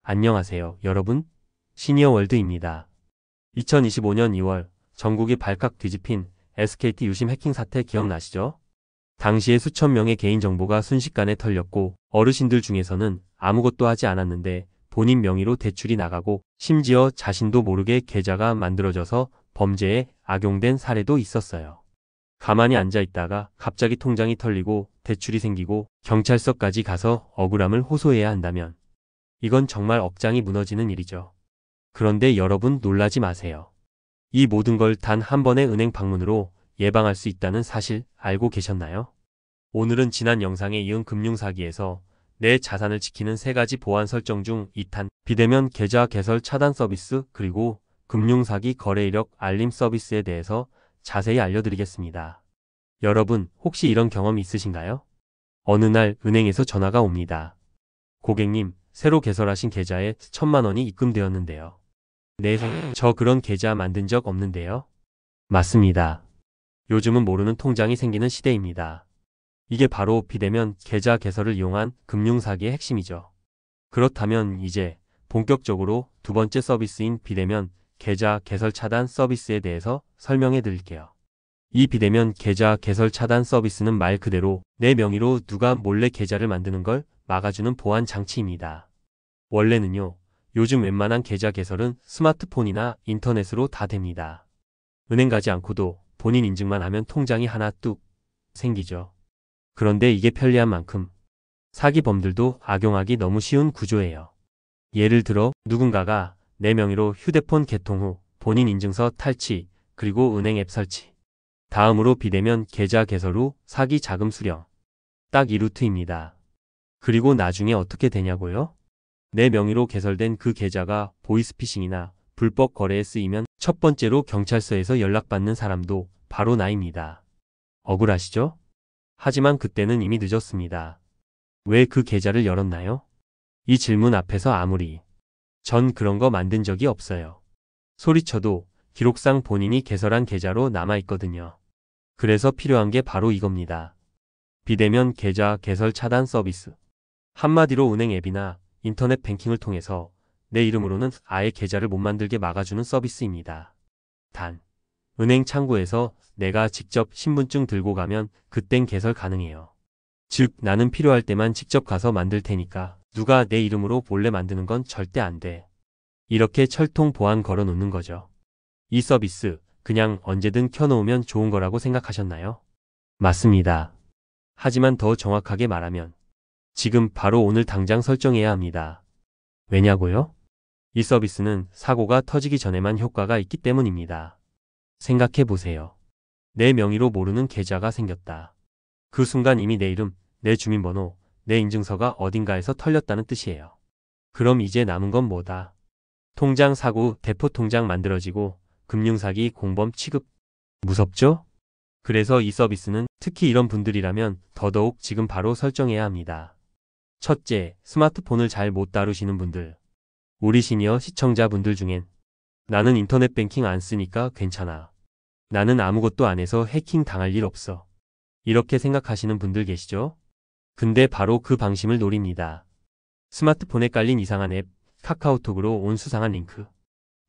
안녕하세요, 여러분. 시니어월드입니다. 2025년 2월 전국이 발칵 뒤집힌 SKT 유심 해킹 사태 기억나시죠? 당시에 수천 명의 개인정보가 순식간에 털렸고 어르신들 중에서는 아무것도 하지 않았는데 본인 명의로 대출이 나가고 심지어 자신도 모르게 계좌가 만들어져서 범죄에 악용된 사례도 있었어요. 가만히 앉아 있다가 갑자기 통장이 털리고 대출이 생기고 경찰서까지 가서 억울함을 호소해야 한다면 이건 정말 억장이 무너지는 일이죠. 그런데 여러분 놀라지 마세요. 이 모든 걸 단 한 번의 은행 방문으로 예방할 수 있다는 사실 알고 계셨나요? 오늘은 지난 영상에 이은 금융사기에서 내 자산을 지키는 3가지 보안 설정 중 2탄 비대면 계좌 개설 차단 서비스 그리고 금융사기 거래 이력 알림 서비스에 대해서 자세히 알려드리겠습니다. 여러분 혹시 이런 경험 있으신가요? 어느 날 은행에서 전화가 옵니다. 고객님, 새로 개설하신 계좌에 1,000만 원이 입금되었는데요. 네, 저 그런 계좌 만든 적 없는데요. 맞습니다. 요즘은 모르는 통장이 생기는 시대입니다. 이게 바로 비대면 계좌 개설을 이용한 금융사기의 핵심이죠. 그렇다면 이제 본격적으로 두 번째 서비스인 비대면 계좌 개설 차단 서비스에 대해서 설명해 드릴게요. 이 비대면 계좌 개설 차단 서비스는 말 그대로 내 명의로 누가 몰래 계좌를 만드는 걸 막아주는 보안 장치입니다. 원래는요, 요즘 웬만한 계좌 개설은 스마트폰이나 인터넷으로 다 됩니다. 은행 가지 않고도 본인 인증만 하면 통장이 하나 뚝 생기죠. 그런데 이게 편리한 만큼 사기범들도 악용하기 너무 쉬운 구조예요. 예를 들어 누군가가 내 명의로 휴대폰 개통 후 본인 인증서 탈취, 그리고 은행 앱 설치. 다음으로 비대면 계좌 개설 후 사기 자금 수령. 딱 이 루트입니다. 그리고 나중에 어떻게 되냐고요? 내 명의로 개설된 그 계좌가 보이스피싱이나 불법 거래에 쓰이면 첫 번째로 경찰서에서 연락받는 사람도 바로 나입니다. 억울하시죠? 하지만 그때는 이미 늦었습니다. 왜 그 계좌를 열었나요? 이 질문 앞에서 아무리 전 그런 거 만든 적이 없어요. 소리쳐도 기록상 본인이 개설한 계좌로 남아있거든요. 그래서 필요한 게 바로 이겁니다. 비대면 계좌 개설 차단 서비스. 한마디로 은행 앱이나 인터넷 뱅킹을 통해서 내 이름으로는 아예 계좌를 못 만들게 막아주는 서비스입니다. 단, 은행 창구에서 내가 직접 신분증 들고 가면 그땐 개설 가능해요. 즉, 나는 필요할 때만 직접 가서 만들 테니까 누가 내 이름으로 몰래 만드는 건 절대 안 돼. 이렇게 철통 보안 걸어 놓는 거죠. 이 서비스 그냥 언제든 켜놓으면 좋은 거라고 생각하셨나요? 맞습니다. 하지만 더 정확하게 말하면 지금 바로 오늘 당장 설정해야 합니다. 왜냐고요? 이 서비스는 사고가 터지기 전에만 효과가 있기 때문입니다. 생각해 보세요. 내 명의로 모르는 계좌가 생겼다. 그 순간 이미 내 이름, 내 주민번호, 내 인증서가 어딘가에서 털렸다는 뜻이에요. 그럼 이제 남은 건 뭐다? 통장 사고, 대포 통장 만들어지고 금융사기 공범 취급. 무섭죠? 그래서 이 서비스는 특히 이런 분들이라면 더더욱 지금 바로 설정해야 합니다. 첫째, 스마트폰을 잘 못 다루시는 분들. 우리 시니어 시청자분들 중엔 나는 인터넷 뱅킹 안 쓰니까 괜찮아. 나는 아무것도 안 해서 해킹 당할 일 없어. 이렇게 생각하시는 분들 계시죠? 근데 바로 그 방심을 노립니다. 스마트폰에 깔린 이상한 앱, 카카오톡으로 온 수상한 링크.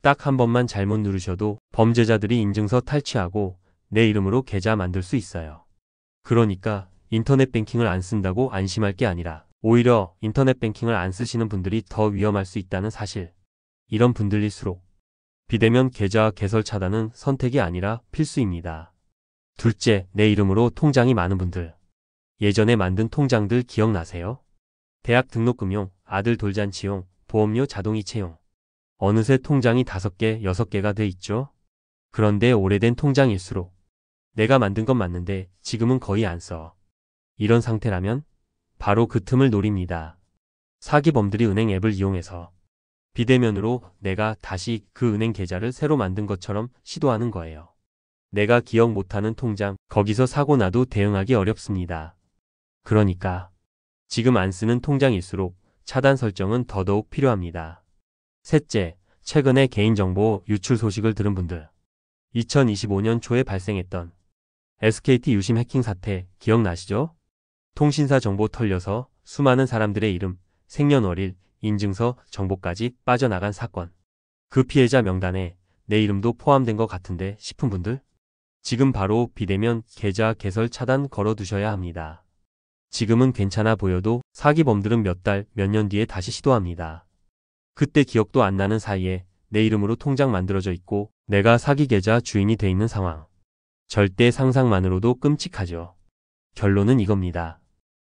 딱 한 번만 잘못 누르셔도 범죄자들이 인증서 탈취하고 내 이름으로 계좌 만들 수 있어요. 그러니까 인터넷 뱅킹을 안 쓴다고 안심할 게 아니라 오히려 인터넷 뱅킹을 안 쓰시는 분들이 더 위험할 수 있다는 사실. 이런 분들일수록 비대면 계좌 개설 차단은 선택이 아니라 필수입니다. 둘째, 내 이름으로 통장이 많은 분들. 예전에 만든 통장들 기억나세요? 대학 등록금용, 아들 돌잔치용, 보험료 자동이체용. 어느새 통장이 5개, 6개가 돼 있죠? 그런데 오래된 통장일수록 내가 만든 건 맞는데 지금은 거의 안 써. 이런 상태라면 바로 그 틈을 노립니다. 사기범들이 은행 앱을 이용해서 비대면으로 내가 다시 그 은행 계좌를 새로 만든 것처럼 시도하는 거예요. 내가 기억 못하는 통장, 거기서 사고 나도 대응하기 어렵습니다. 그러니까 지금 안 쓰는 통장일수록 차단 설정은 더더욱 필요합니다. 셋째, 최근에 개인정보 유출 소식을 들은 분들. 2025년 초에 발생했던 SKT 유심 해킹 사태 기억나시죠? 통신사 정보 털려서 수많은 사람들의 이름, 생년월일, 인증서 정보까지 빠져나간 사건. 그 피해자 명단에 내 이름도 포함된 것 같은데 싶은 분들? 지금 바로 비대면 계좌 개설 차단 걸어두셔야 합니다. 지금은 괜찮아 보여도 사기범들은 몇 달, 몇 년 뒤에 다시 시도합니다. 그때 기억도 안 나는 사이에 내 이름으로 통장 만들어져 있고 내가 사기 계좌 주인이 돼 있는 상황. 절대 상상만으로도 끔찍하죠. 결론은 이겁니다.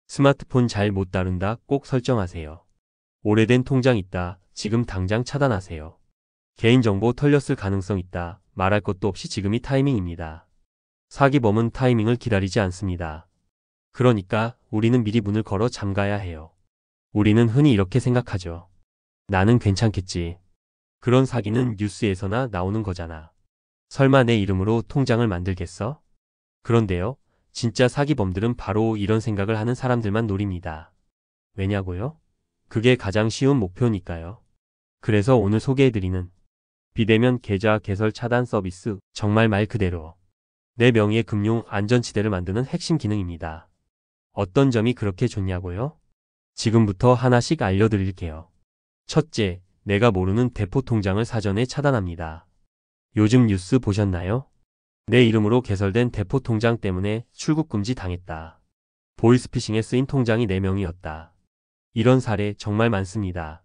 스마트폰 잘 못 다룬다 꼭 설정하세요. 오래된 통장 있다. 지금 당장 차단하세요. 개인정보 털렸을 가능성 있다. 말할 것도 없이 지금이 타이밍입니다. 사기범은 타이밍을 기다리지 않습니다. 그러니까 우리는 미리 문을 걸어 잠가야 해요. 우리는 흔히 이렇게 생각하죠. 나는 괜찮겠지. 그런 사기는 뉴스에서나 나오는 거잖아. 설마 내 이름으로 통장을 만들겠어? 그런데요, 진짜 사기범들은 바로 이런 생각을 하는 사람들만 노립니다. 왜냐고요? 그게 가장 쉬운 목표니까요. 그래서 오늘 소개해드리는 비대면 계좌 개설 차단 서비스, 정말 말 그대로 내 명의의 금융 안전지대를 만드는 핵심 기능입니다. 어떤 점이 그렇게 좋냐고요? 지금부터 하나씩 알려드릴게요. 첫째, 내가 모르는 대포 통장을 사전에 차단합니다. 요즘 뉴스 보셨나요? 내 이름으로 개설된 대포 통장 때문에 출국 금지 당했다. 보이스피싱에 쓰인 통장이 내 명이었다. 이런 사례 정말 많습니다.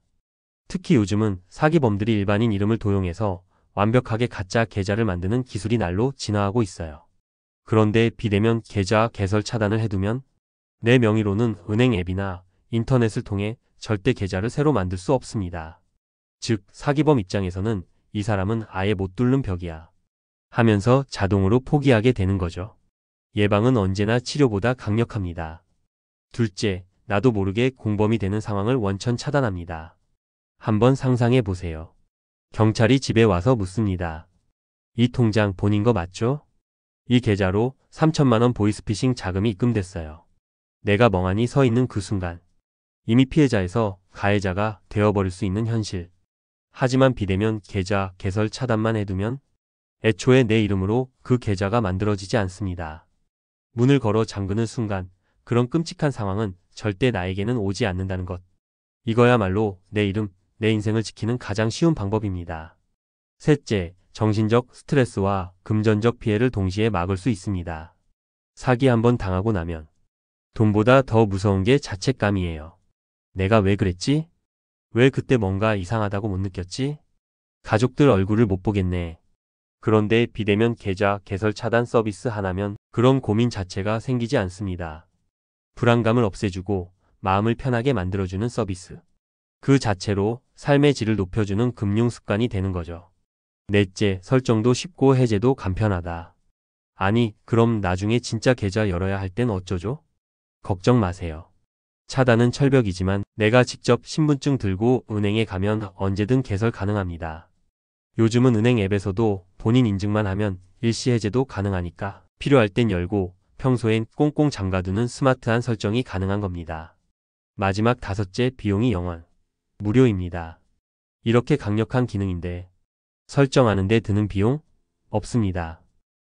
특히 요즘은 사기범들이 일반인 이름을 도용해서 완벽하게 가짜 계좌를 만드는 기술이 날로 진화하고 있어요. 그런데 비대면 계좌 개설 차단을 해두면 내 명의로는 은행 앱이나 인터넷을 통해 절대 계좌를 새로 만들 수 없습니다. 즉, 사기범 입장에서는 이 사람은 아예 못 뚫는 벽이야 하면서 자동으로 포기하게 되는 거죠. 예방은 언제나 치료보다 강력합니다. 둘째, 나도 모르게 공범이 되는 상황을 원천 차단합니다. 한번 상상해 보세요. 경찰이 집에 와서 묻습니다. 이 통장 본인 거 맞죠? 이 계좌로 3천만 원 보이스피싱 자금이 입금됐어요. 내가 멍하니 서 있는 그 순간 이미 피해자에서 가해자가 되어버릴 수 있는 현실. 하지만 비대면 계좌 개설 차단만 해두면 애초에 내 이름으로 그 계좌가 만들어지지 않습니다. 문을 걸어 잠그는 순간 그런 끔찍한 상황은 절대 나에게는 오지 않는다는 것. 이거야말로 내 이름, 내 인생을 지키는 가장 쉬운 방법입니다. 셋째, 정신적 스트레스와 금전적 피해를 동시에 막을 수 있습니다. 사기 한번 당하고 나면 돈보다 더 무서운 게 자책감이에요. 내가 왜 그랬지? 왜 그때 뭔가 이상하다고 못 느꼈지? 가족들 얼굴을 못 보겠네. 그런데 비대면 계좌 개설 차단 서비스 하나면 그런 고민 자체가 생기지 않습니다. 불안감을 없애주고 마음을 편하게 만들어주는 서비스. 그 자체로 삶의 질을 높여주는 금융 습관이 되는 거죠. 넷째, 설정도 쉽고 해제도 간편하다. 아니, 그럼 나중에 진짜 계좌 열어야 할 땐 어쩌죠? 걱정 마세요. 차단은 철벽이지만 내가 직접 신분증 들고 은행에 가면 언제든 개설 가능합니다. 요즘은 은행 앱에서도 본인 인증만 하면 일시 해제도 가능하니까 필요할 땐 열고 평소엔 꽁꽁 잠가두는 스마트한 설정이 가능한 겁니다. 마지막 다섯째, 비용이 0원. 무료입니다. 이렇게 강력한 기능인데 설정하는 데 드는 비용? 없습니다.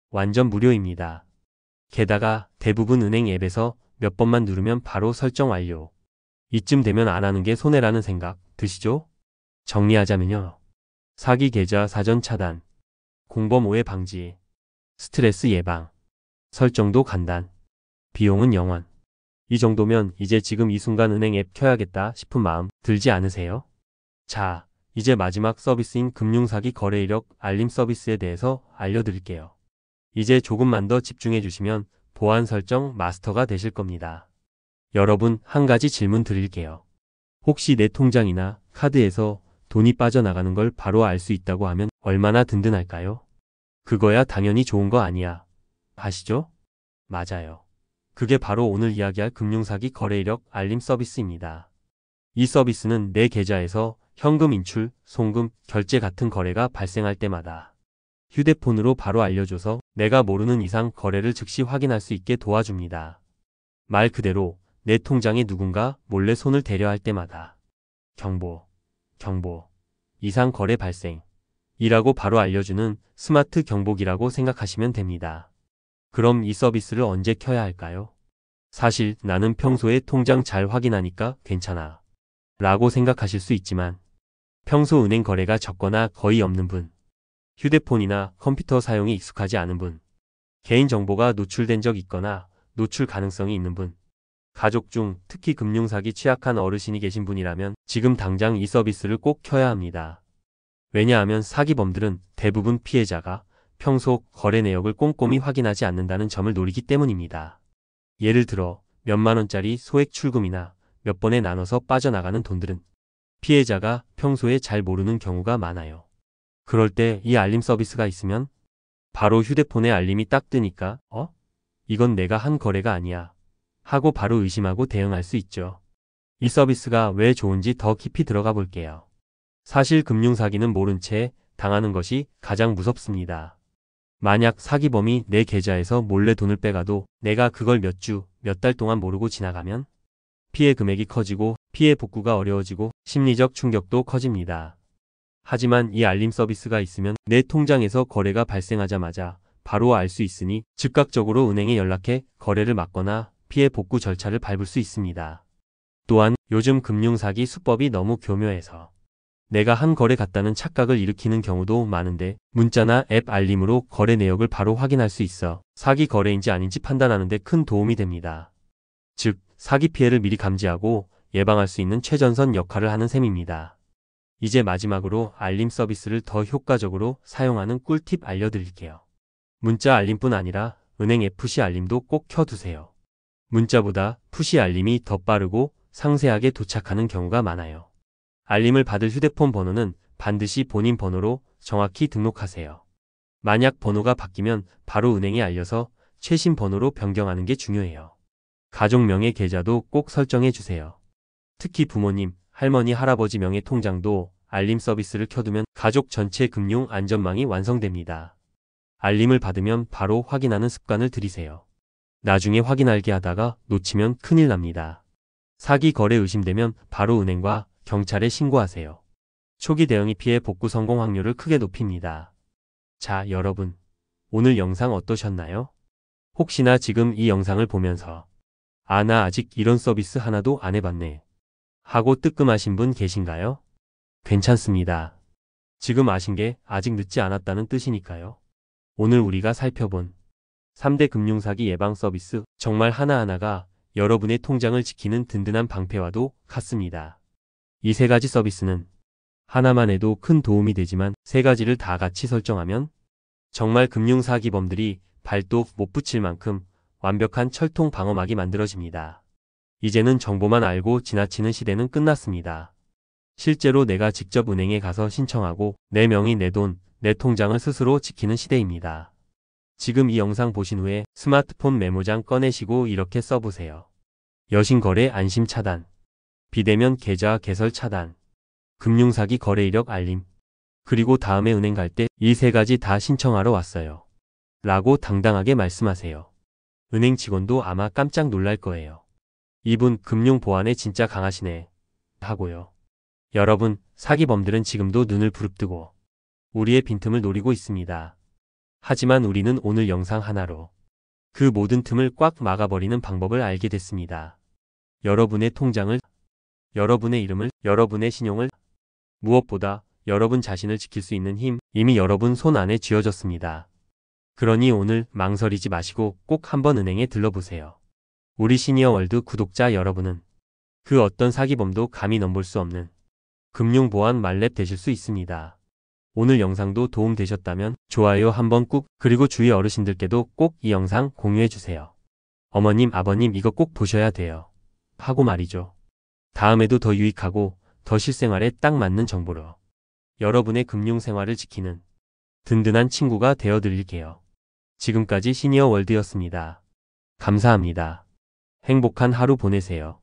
완전 무료입니다. 게다가 대부분 은행 앱에서 몇 번만 누르면 바로 설정 완료. 이쯤 되면 안 하는 게 손해라는 생각 드시죠? 정리하자면요. 사기 계좌 사전 차단, 공범 오해 방지, 스트레스 예방, 설정도 간단, 비용은 0원. 이 정도면 이제 지금 이 순간 은행 앱 켜야겠다 싶은 마음 들지 않으세요? 자, 이제 마지막 서비스인 금융사기 거래 이력 알림 서비스에 대해서 알려드릴게요. 이제 조금만 더 집중해 주시면 보안 설정 마스터가 되실 겁니다. 여러분, 한 가지 질문 드릴게요. 혹시 내 통장이나 카드에서 돈이 빠져나가는 걸 바로 알 수 있다고 하면 얼마나 든든할까요? 그거야 당연히 좋은 거 아니야. 아시죠? 맞아요. 그게 바로 오늘 이야기할 금융사기 거래 이력 알림 서비스입니다. 이 서비스는 내 계좌에서 현금 인출, 송금, 결제 같은 거래가 발생할 때마다 휴대폰으로 바로 알려줘서 내가 모르는 이상 거래를 즉시 확인할 수 있게 도와줍니다. 말 그대로 내 통장에 누군가 몰래 손을 대려 할 때마다 경보, 이상 거래 발생 이라고 바로 알려주는 스마트 경보기라고 생각하시면 됩니다. 그럼 이 서비스를 언제 켜야 할까요? 사실 나는 평소에 통장 잘 확인하니까 괜찮아. 라고 생각하실 수 있지만 평소 은행 거래가 적거나 거의 없는 분, 휴대폰이나 컴퓨터 사용이 익숙하지 않은 분, 개인정보가 노출된 적 있거나 노출 가능성이 있는 분, 가족 중 특히 금융사기 취약한 어르신이 계신 분이라면 지금 당장 이 서비스를 꼭 켜야 합니다. 왜냐하면 사기범들은 대부분 피해자가 평소 거래 내역을 꼼꼼히 확인하지 않는다는 점을 노리기 때문입니다. 예를 들어 몇만 원짜리 소액 출금이나 몇 번에 나눠서 빠져나가는 돈들은 피해자가 평소에 잘 모르는 경우가 많아요. 그럴 때 이 알림 서비스가 있으면 바로 휴대폰에 알림이 딱 뜨니까 이건 내가 한 거래가 아니야 하고 바로 의심하고 대응할 수 있죠. 이 서비스가 왜 좋은지 더 깊이 들어가 볼게요. 사실 금융사기는 모른 채 당하는 것이 가장 무섭습니다. 만약 사기범이 내 계좌에서 몰래 돈을 빼가도 내가 그걸 몇 주, 몇 달 동안 모르고 지나가면 피해 금액이 커지고 피해 복구가 어려워지고 심리적 충격도 커집니다. 하지만 이 알림 서비스가 있으면 내 통장에서 거래가 발생하자마자 바로 알 수 있으니 즉각적으로 은행에 연락해 거래를 막거나 피해 복구 절차를 밟을 수 있습니다. 또한 요즘 금융사기 수법이 너무 교묘해서 내가 한 거래 같다는 착각을 일으키는 경우도 많은데 문자나 앱 알림으로 거래 내역을 바로 확인할 수 있어 사기 거래인지 아닌지 판단하는 데 큰 도움이 됩니다. 즉, 사기 피해를 미리 감지하고 예방할 수 있는 최전선 역할을 하는 셈입니다. 이제 마지막으로 알림 서비스를 더 효과적으로 사용하는 꿀팁 알려드릴게요. 문자 알림뿐 아니라 은행 FC 알림도 꼭 켜두세요. 문자보다 푸시 알림이 더 빠르고 상세하게 도착하는 경우가 많아요. 알림을 받을 휴대폰 번호는 반드시 본인 번호로 정확히 등록하세요. 만약 번호가 바뀌면 바로 은행에 알려서 최신 번호로 변경하는 게 중요해요. 가족 명의 계좌도 꼭 설정해 주세요. 특히 부모님, 할머니, 할아버지 명의 통장도 알림 서비스를 켜두면 가족 전체 금융 안전망이 완성됩니다. 알림을 받으면 바로 확인하는 습관을 들이세요. 나중에 확인할게 하다가 놓치면 큰일 납니다. 사기 거래 의심되면 바로 은행과 경찰에 신고하세요. 초기 대응이 피해 복구 성공 확률을 크게 높입니다. 자, 여러분, 오늘 영상 어떠셨나요? 혹시나 지금 이 영상을 보면서 나 아직 이런 서비스 하나도 안 해봤네 하고 뜨끔하신 분 계신가요? 괜찮습니다. 지금 아신 게 아직 늦지 않았다는 뜻이니까요. 오늘 우리가 살펴본 3대 금융사기 예방 서비스 정말 하나하나가 여러분의 통장을 지키는 든든한 방패와도 같습니다. 이 세 가지 서비스는 하나만 해도 큰 도움이 되지만 세 가지를 다 같이 설정하면 정말 금융사기범들이 발도 못 붙일 만큼 완벽한 철통 방어막이 만들어집니다. 이제는 정보만 알고 지나치는 시대는 끝났습니다. 실제로 내가 직접 은행에 가서 신청하고 내 명의 내 돈, 내 통장을 스스로 지키는 시대입니다. 지금 이 영상 보신 후에 스마트폰 메모장 꺼내시고 이렇게 써보세요. 여신거래 안심 차단, 비대면 계좌 개설 차단, 금융사기 거래 이력 알림, 그리고 다음에 은행 갈 때 이 세 가지 다 신청하러 왔어요. 라고 당당하게 말씀하세요. 은행 직원도 아마 깜짝 놀랄 거예요. 이분 금융 보안에 진짜 강하시네 하고요. 여러분, 사기범들은 지금도 눈을 부릅뜨고 우리의 빈틈을 노리고 있습니다. 하지만 우리는 오늘 영상 하나로 그 모든 틈을 꽉 막아버리는 방법을 알게 됐습니다. 여러분의 통장을, 여러분의 이름을, 여러분의 신용을, 무엇보다 여러분 자신을 지킬 수 있는 힘 이미 여러분 손 안에 쥐어졌습니다. 그러니 오늘 망설이지 마시고 꼭 한번 은행에 들러보세요. 우리 시니어월드 구독자 여러분은 그 어떤 사기범도 감히 넘볼 수 없는 금융보안 말렙 되실 수 있습니다. 오늘 영상도 도움 되셨다면 좋아요 한번 꾹, 그리고 주위 어르신들께도 꼭 이 영상 공유해주세요. 어머님, 아버님 이거 꼭 보셔야 돼요 하고 말이죠. 다음에도 더 유익하고 더 실생활에 딱 맞는 정보로 여러분의 금융생활을 지키는 든든한 친구가 되어드릴게요. 지금까지 시니어월드였습니다. 감사합니다. 행복한 하루 보내세요.